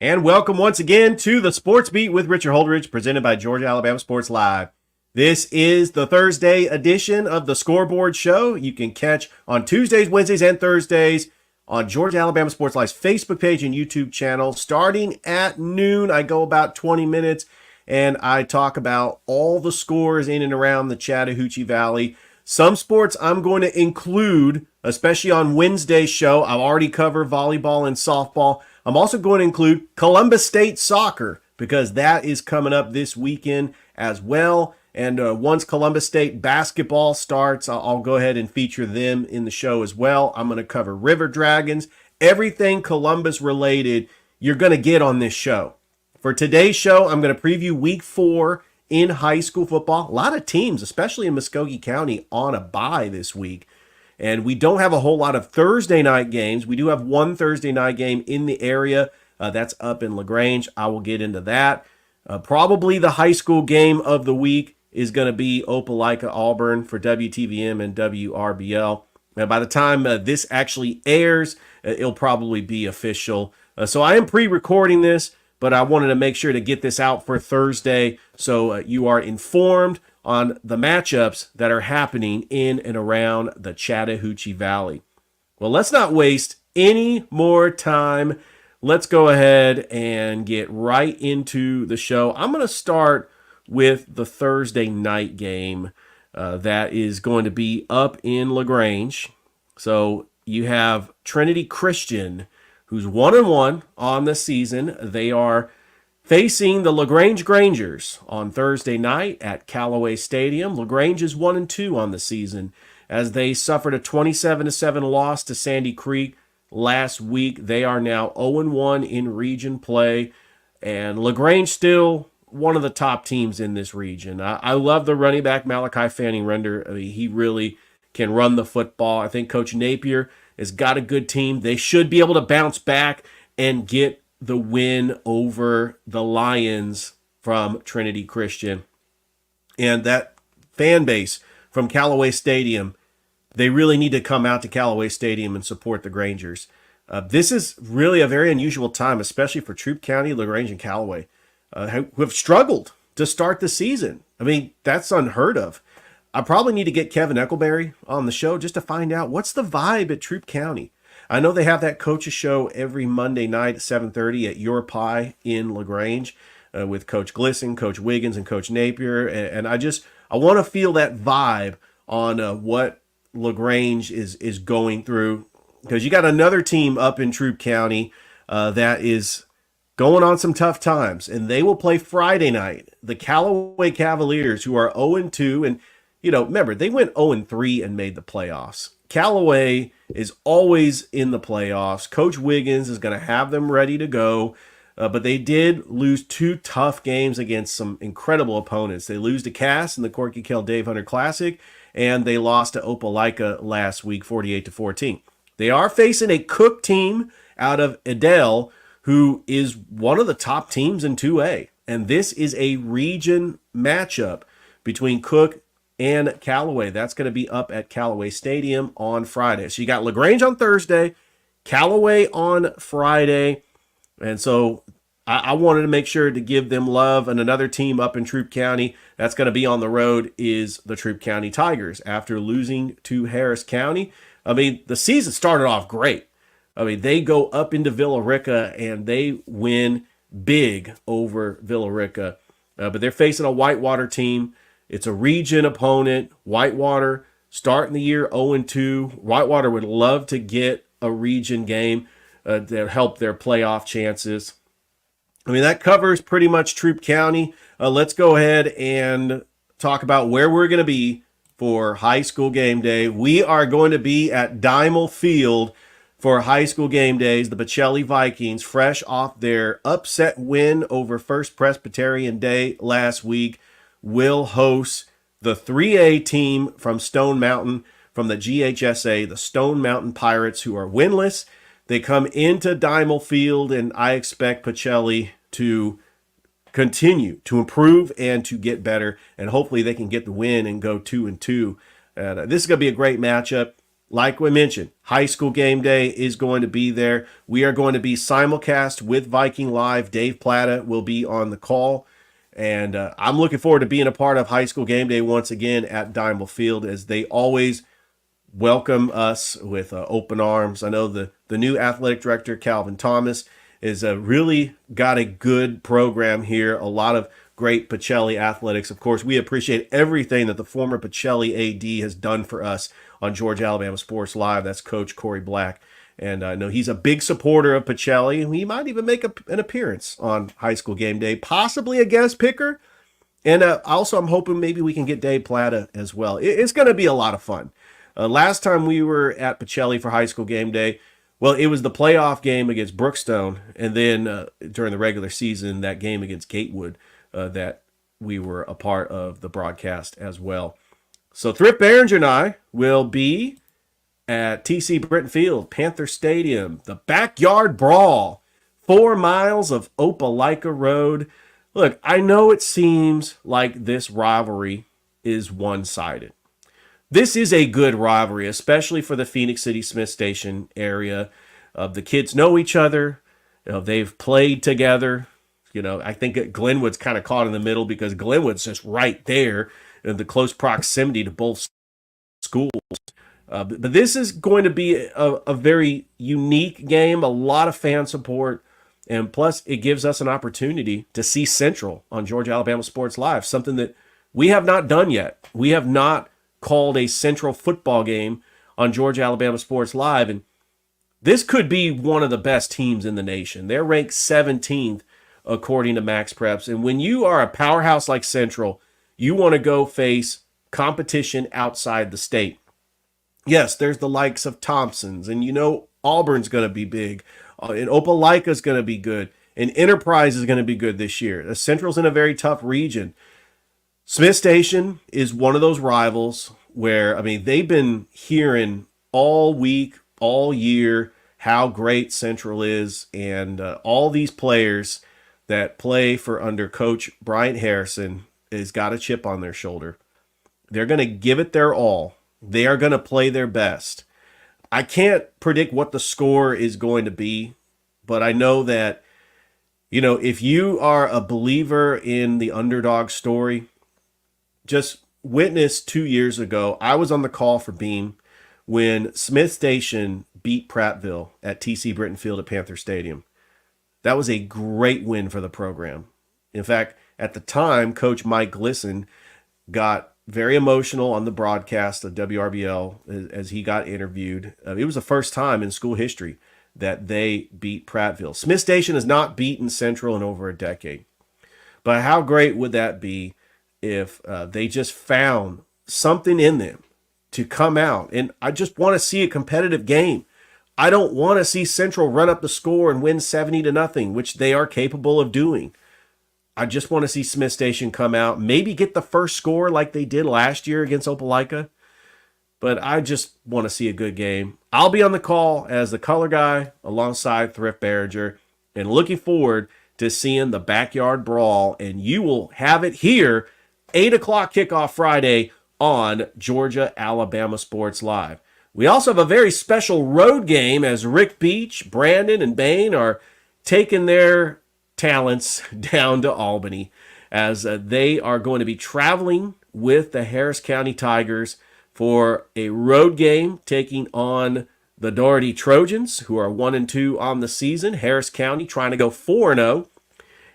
And welcome once again to the Sports Beat with Richard Holdridge, presented by Georgia Alabama Sports Live. This is the Thursday edition of the Scoreboard Show. You can catch on Tuesdays, Wednesdays, and Thursdays on Georgia Alabama Sports Live's Facebook page and YouTube channel. Starting at noon, I go about 20 minutes, and I talk about all the scores in and around the Chattahoochee Valley. Some sports I'm going to include, especially on Wednesday's show. I've already covered volleyball and softball. I'm also going to include Columbus State soccer because that is coming up this weekend as well. And once Columbus State basketball starts, I'll go ahead and feature them in the show as well. I'm going to cover River Dragons. Everything Columbus related you're going to get on this show. For today's show, I'm going to preview week 4 in high school football. A lot of teams, especially in Muskogee County, on a bye this week. And we don't have a whole lot of Thursday night games. We do have one Thursday night game in the area. That's up in LaGrange. I will get into that. Probably the high school game of the week is going to be Opelika Auburn for WTVM and WRBL. And by the time this actually airs, it'll probably be official. So I am pre-recording this, but I wanted to make sure to get this out for Thursday so you are informed on the matchups that are happening in and around the Chattahoochee Valley. Well, let's not waste any more time. Let's go ahead and get right into the show. I'm going to start with the Thursday night game that is going to be up in LaGrange. So you have Trinity Christian, who's 1-1 on the season. They are facing the LaGrange Grangers on Thursday night at Callaway Stadium. LaGrange is 1-2 on the season as they suffered a 27-7 loss to Sandy Creek last week. They are now 0-1 in region play, and LaGrange still one of the top teams in this region. I love the running back Malachi Fanning Render. I mean, he really can run the football. I think Coach Napier has got a good team. They should be able to bounce back and get the win over the Lions from Trinity Christian. And that fan base from Callaway Stadium, they really need to come out to Callaway Stadium and support the Grangers. This is really a very unusual time, especially for Troup County, LaGrange, and Callaway, who have struggled to start the season. I mean, that's unheard of. I probably need to get Kevin Eckleberry on the show just to find out what's the vibe at Troup County. I know they have that coaches show every Monday night at 7:30 at Your Pie in LaGrange with Coach Glisson, Coach Wiggins, and Coach Napier. And I want to feel that vibe on what LaGrange is going through, because you got another team up in Troup County that is going on some tough times, and they will play Friday night. The Callaway Cavaliers, who are 0-2, and remember, they went 0-3 and made the playoffs. Callaway is always in the playoffs. Coach Wiggins is going to have them ready to go, but they did lose 2 tough games against some incredible opponents. They lose to Cass in the Corky Kell Dave Hunter Classic, and they lost to Opelika last week, 48-14. They are facing a Cook team out of Adel, who is one of the top teams in 2A, and this is a region matchup between Cook and Callaway. That's going to be up at Callaway Stadium on Friday. So you got LaGrange on Thursday, Callaway on Friday. And so I wanted to make sure to give them love. And another team up in Troup County that's going to be on the road is the Troup County Tigers after losing to Harris County. I mean, the season started off great. I mean, they go up into Villa Rica and they win big over Villarica. But they're facing a Whitewater team. It's a region opponent. Whitewater starting the year 0-2. Whitewater would love to get a region game to help their playoff chances. I mean, that covers pretty much Troup County. Let's go ahead and talk about where we're going to be for high school game day. We are going to be at Dimel Field for high school game days. The Pacelli Vikings, fresh off their upset win over First Presbyterian Day last week, will host the 3A team from Stone Mountain, from the GHSA, the Stone Mountain Pirates, who are winless. They come into Dimel Field, and I expect Pacelli to continue to improve and to get better, and hopefully they can get the win and go 2-2. This is going to be a great matchup. Like we mentioned, high school game day is going to be there. We are going to be simulcast with Viking Live. Dave Plata will be on the call, and I'm looking forward to being a part of high school game day once again at Dimel Field, as they always welcome us with open arms. I know the new athletic director, Calvin Thomas, is really got a good program here. A lot of great Pacelli athletics. Of course, we appreciate everything that the former Pacelli AD has done for us on Georgia Alabama Sports Live. That's Coach Corey Black. And I know he's a big supporter of Pacelli. He might even make an appearance on high school game day, possibly a guest picker. And also, I'm hoping maybe we can get Dave Plata as well. It's going to be a lot of fun. Last time we were at Pacelli for high school game day, well, it was the playoff game against Brookstone, and then during the regular season, that game against Gatewood that we were a part of the broadcast as well. So Thrift Behringer and I will be at TC Britton Field, Panther Stadium, the Backyard Brawl, 4 miles of Opelika Road. Look, I know it seems like this rivalry is one-sided. This is a good rivalry, especially for the Phoenix City Smith Station area. The kids know each other. They've played together. I think Glenwood's kind of caught in the middle because Glenwood's just right there in the close proximity to both schools. But this is going to be a very unique game, a lot of fan support, and plus it gives us an opportunity to see Central on Georgia Alabama Sports Live, something that we have not done yet. We have not called a Central football game on Georgia Alabama Sports Live, and this could be one of the best teams in the nation. They're ranked 17th according to Max Preps, and when you are a powerhouse like Central, you want to go face competition outside the state. Yes, there's the likes of Thompson's, and Auburn's going to be big, and Opelika's going to be good, and Enterprise is going to be good this year. The Central's in a very tough region. Smith Station is one of those rivals where, they've been hearing all week, all year, how great Central is, and all these players that play for under Coach Bryant Harrison has got a chip on their shoulder. They're going to give it their all. They are going to play their best. I can't predict what the score is going to be, but I know that, if you are a believer in the underdog story, just witness 2 years ago, I was on the call for Beam when Smith Station beat Prattville at TC Britton Field at Panther Stadium. That was a great win for the program. In fact, at the time, Coach Mike Glisson got very emotional on the broadcast of WRBL as he got interviewed. It was the first time in school history that they beat Prattville. Smith Station has not beaten Central in over a decade. But how great would that be if they just found something in them to come out? And I just want to see a competitive game. I don't want to see Central run up the score and win 70-0, which they are capable of doing. I just want to see Smith Station come out, maybe get the first score like they did last year against Opelika. But I just want to see a good game. I'll be on the call as the color guy alongside Thrift Behringer, and looking forward to seeing the Backyard Brawl. And you will have it here, 8 o'clock kickoff Friday on Georgia Alabama Sports Live. We also have a very special road game as Rick Beach, Brandon, and Bain are taking their talents down to Albany as they are going to be traveling with the Harris County Tigers for a road game taking on the Doherty Trojans, who are 1-2 on the season. Harris County trying to go 4-0.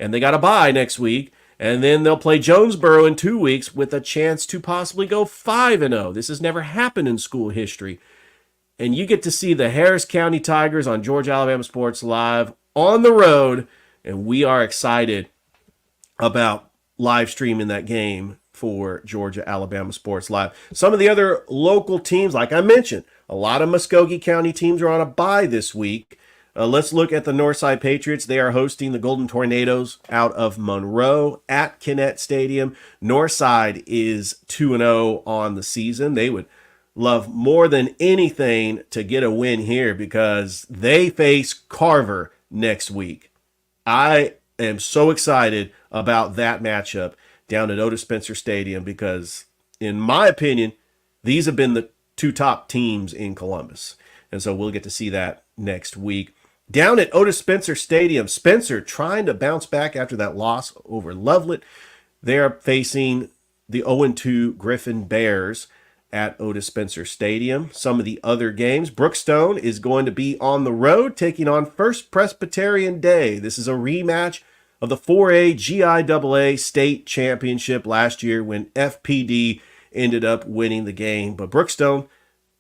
and they got a bye next week. And then they'll play Jonesboro in 2 weeks with a chance to possibly go 5-0. This has never happened in school history. And you get to see the Harris County Tigers on Georgia Alabama Sports Live on the road. And we are excited about live streaming that game for Georgia Alabama Sports Live. Some of the other local teams, like I mentioned, a lot of Muskogee County teams are on a bye this week. Let's look at the Northside Patriots. They are hosting the Golden Tornadoes out of Monroe at Kinnett Stadium. Northside is 2-0 on the season. They would love more than anything to get a win here because they face Carver next week. I am so excited about that matchup down at Otis Spencer Stadium because, in my opinion, these have been the two top teams in Columbus. And so we'll get to see that next week. Down at Otis Spencer Stadium, Spencer trying to bounce back after that loss over Lovelet. They are facing the 0-2 Griffin Bears at Otis Spencer Stadium. Some of the other games, Brookstone is going to be on the road taking on First Presbyterian Day. This is a rematch of the 4A GIAA state championship last year when FPD ended up winning the game. But Brookstone,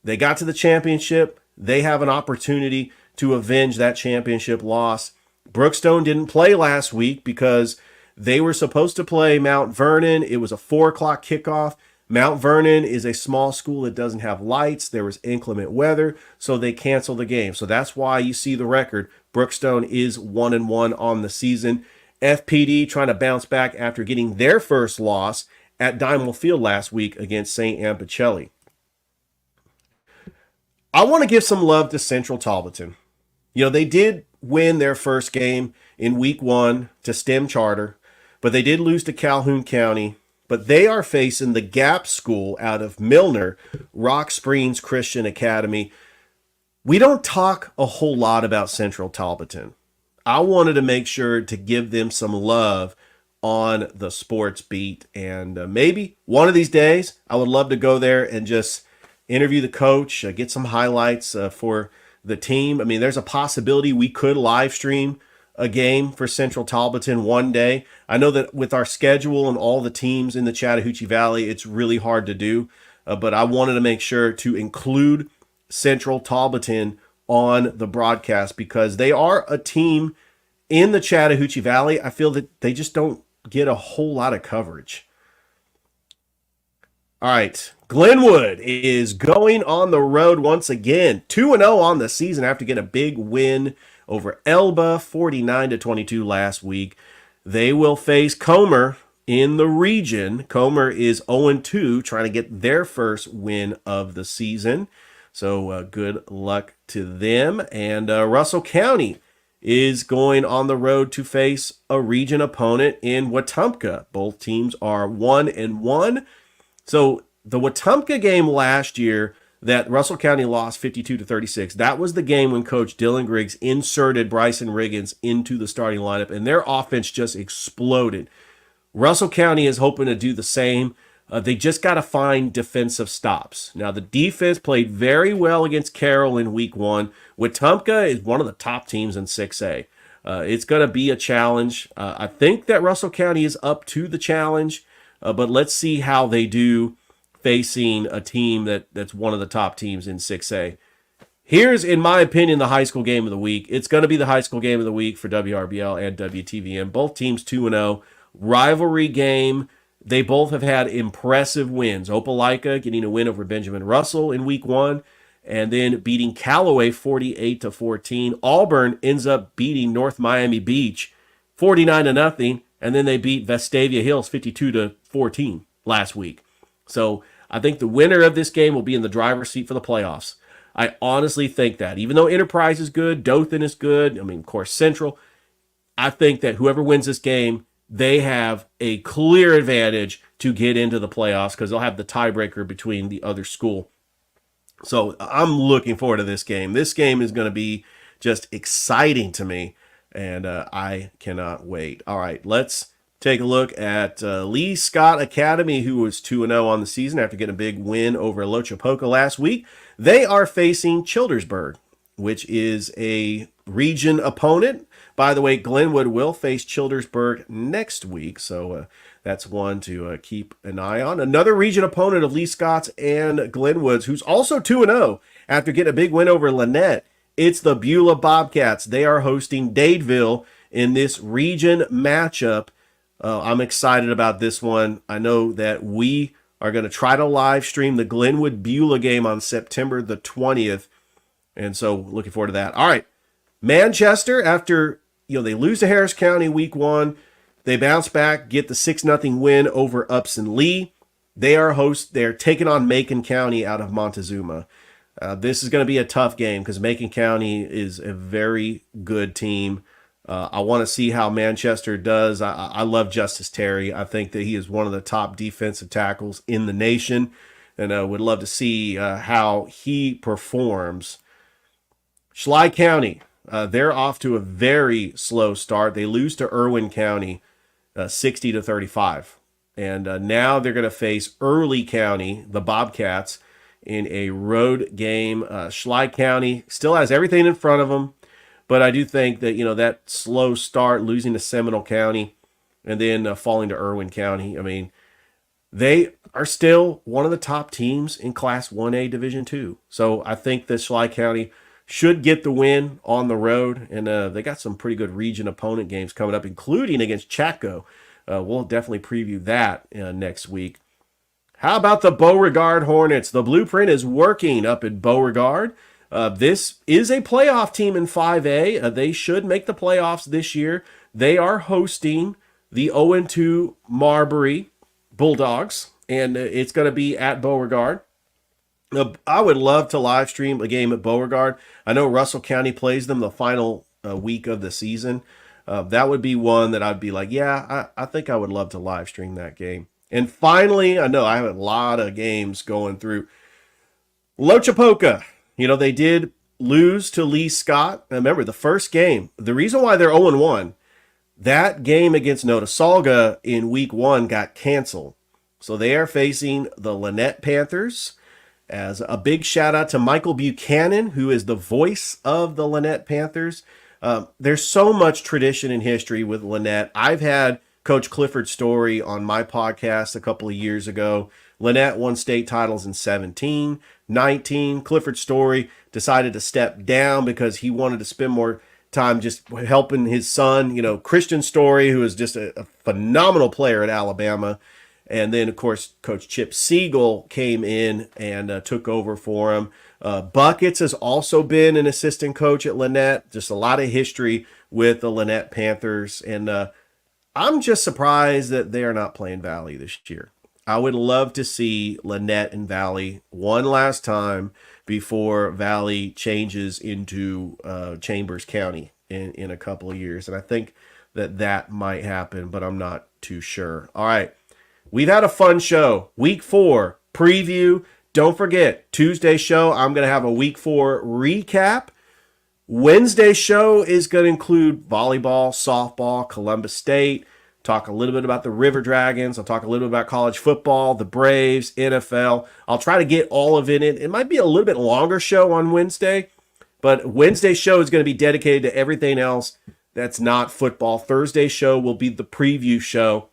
they got to the championship. They have an opportunity to avenge that championship loss. Brookstone didn't play last week because they were supposed to play Mount Vernon. It was a 4 o'clock kickoff. Mount Vernon is a small school that doesn't have lights. There was inclement weather, so they canceled the game. So that's why you see the record. Brookstone is 1-1 on the season. FPD trying to bounce back after getting their first loss at Diamond Field last week against St. Anne Pacelli. I want to give some love to Central Talbotton. You know, they did win their first game in week 1 to STEM Charter, but they did lose to Calhoun County. But they are facing the Gap School out of Milner, Rock Springs Christian Academy. We don't talk a whole lot about Central Talbotton. I wanted to make sure to give them some love on the sports beat. And maybe one of these days, I would love to go there and just interview the coach, get some highlights for the team. I mean, there's a possibility we could live stream a game for Central Talbotton one day. I know that with our schedule and all the teams in the Chattahoochee Valley, it's really hard to do. But I wanted to make sure to include Central Talbotton on the broadcast because they are a team in the Chattahoochee Valley. I feel that they just don't get a whole lot of coverage. All right, Glenwood is going on the road once again, 2-0 on the season after getting a big win over Elba, 49-22 last week. They will face Comer in the region. Comer is 0-2, trying to get their first win of the season. So good luck to them. And Russell County is going on the road to face a region opponent in Wetumpka. Both teams are 1-1. So the Wetumpka game last year that Russell County lost 52-36, that was the game when Coach Dylan Griggs inserted Bryson Riggins into the starting lineup, and their offense just exploded. Russell County is hoping to do the same. They just got to find defensive stops. Now, the defense played very well against Carroll in week 1. Wetumpka is one of the top teams in 6A. It's going to be a challenge. I think that Russell County is up to the challenge, but let's see how they do facing a team that's one of the top teams in 6A. Here's, in my opinion, the high school game of the week. It's going to be the high school game of the week for WRBL and WTVM. Both teams 2-0. Rivalry game. They both have had impressive wins. Opelika getting a win over Benjamin Russell in week 1, and then beating Callaway 48-14. Auburn ends up beating North Miami Beach 49-0, and then they beat Vestavia Hills 52-14 last week. So I think the winner of this game will be in the driver's seat for the playoffs. I honestly think that. Even though Enterprise is good, Dothan is good, I mean, of course, Central, I think that whoever wins this game, they have a clear advantage to get into the playoffs because they'll have the tiebreaker between the other school. So I'm looking forward to this game. This game is going to be just exciting to me, and I cannot wait. All right, let's take a look at Lee Scott Academy, who was 2-0 on the season after getting a big win over Lochapoka last week. They are facing Childersburg which is a region opponent. By the way, Glenwood will face Childersburg next week, so that's one to keep an eye on. Another region opponent of Lee Scott's and Glenwood's, who's also 2-0 after getting a big win over Lynette. It's the Beulah Bobcats. They are hosting Dadeville in this region matchup. I'm excited about this one. I know that we are going to try to live stream the Glenwood Beulah game on September the 20th. And so looking forward to that. All right. Manchester, after they lose to Harris County week 1, they bounce back, get the 6-0 win over Upson Lee. They're taking on Macon County out of Montezuma. This is going to be a tough game because Macon County is a very good team. I want to see how Manchester does. I love Justice Terry. I think that he is one of the top defensive tackles in the nation, and I would love to see how he performs. Schley County, they're off to a very slow start. They lose to Irwin County 60-35. And now they're going to face Early County, the Bobcats, in a road game. Schley County still has everything in front of them, but I do think that, that slow start, losing to Seminole County and then falling to Irwin County, I mean, they are still one of the top teams in Class 1A Division II. So I think that Schley County should get the win on the road, and they got some pretty good region opponent games coming up, including against Chatco. We'll definitely preview that next week. How about the Beauregard Hornets? The blueprint is working up in Beauregard. This is a playoff team in 5A. They should make the playoffs this year. They are hosting the 0-2 Marbury Bulldogs, and it's going to be at Beauregard. I would love to live stream a game at Beauregard. I know Russell County plays them the final week of the season. That would be one that I'd be like, yeah, I think I would love to live stream that game. And finally, I know I have a lot of games going through. Lochapoka, they did lose to Lee Scott. Remember, the first game, the reason why they're 0-1, that game against Notasulga in week 1 got canceled. So they are facing the Lynette Panthers. As a big shout out to Michael Buchanan, who is the voice of the Lynette Panthers. There's so much tradition and history with Lynette. I've had Coach Clifford Story on my podcast a couple of years ago. Lynette won state titles in 17, 19. Clifford Story decided to step down because he wanted to spend more time just helping his son, Christian Story, who is just a phenomenal player at Alabama. And then, of course, Coach Chip Siegel came in and took over for him. Buckets has also been an assistant coach at Lynette. Just a lot of history with the Lynette Panthers. And I'm just surprised that they are not playing Valley this year. I would love to see Lynette and Valley one last time before Valley changes into Chambers County in a couple of years. And I think that might happen, but I'm not too sure. All right. We've had a fun show. Week 4 preview. Don't forget, Tuesday show, I'm going to have a week 4 recap. Wednesday show is going to include volleyball, softball, Columbus State. Talk a little bit about the River Dragons. I'll talk a little bit about college football, the Braves, NFL. I'll try to get all of it in. It might be a little bit longer show on Wednesday, but Wednesday's show is going to be dedicated to everything else that's not football. Thursday's show will be the preview show.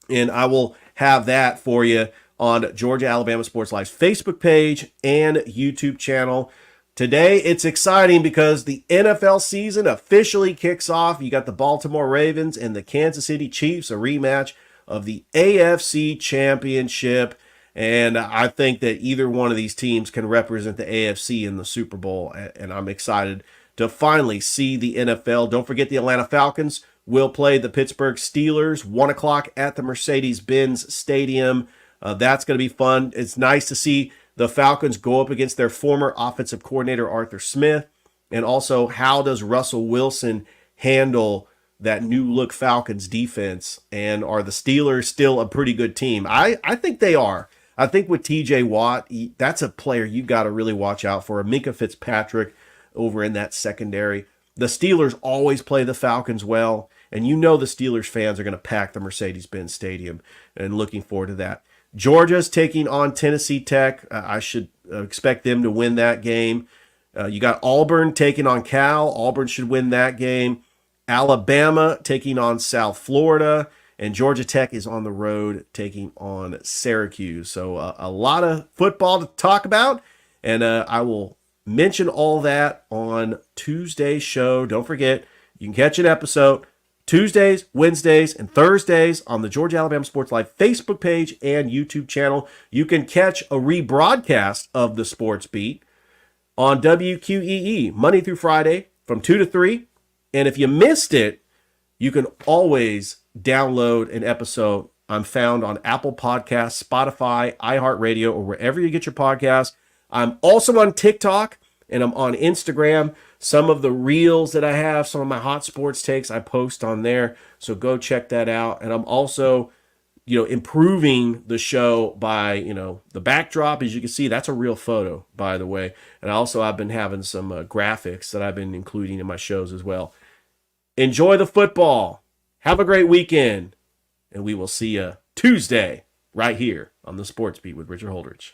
And I will have that for you on Georgia Alabama Sports Live's Facebook page and YouTube channel. Today, it's exciting because the NFL season officially kicks off. You got the Baltimore Ravens and the Kansas City Chiefs, a rematch of the AFC Championship. And I think that either one of these teams can represent the AFC in the Super Bowl. And I'm excited to finally see the NFL. Don't forget the Atlanta Falcons will play the Pittsburgh Steelers, 1 o'clock at the Mercedes-Benz Stadium. That's going to be fun. It's nice to see the Falcons go up against their former offensive coordinator, Arthur Smith. And also, how does Russell Wilson handle that new-look Falcons defense? And are the Steelers still a pretty good team? I think they are. I think with TJ Watt, that's a player you got to really watch out for. Minka Fitzpatrick over in that secondary. The Steelers always play the Falcons well, and the Steelers fans are going to pack the Mercedes-Benz Stadium, and looking forward to that. Georgia's taking on Tennessee Tech. I should expect them to win that game. You got Auburn taking on Cal. Auburn should win that game. Alabama taking on South Florida. And Georgia Tech is on the road taking on Syracuse. So a lot of football to talk about. And I will mention all that on Tuesday's show. Don't forget, you can catch an episode Tuesdays, Wednesdays, and Thursdays on the Georgia Alabama Sports Live Facebook page and YouTube channel. You can catch a rebroadcast of the Sports Beat on WQEE Monday through Friday from 2 to 3. And if you missed it, you can always download an episode. I'm found on Apple Podcasts, Spotify, iHeartRadio, or wherever you get your podcasts. I'm also on TikTok and I'm on Instagram. Some of the reels that I have, some of my hot sports takes, I post on there. So go check that out. And I'm also, improving the show by, the backdrop. As you can see, that's a real photo, by the way. And also I've been having some graphics that I've been including in my shows as well. Enjoy the football. Have a great weekend. And we will see you Tuesday right here on the Sports Beat with Richard Holdridge.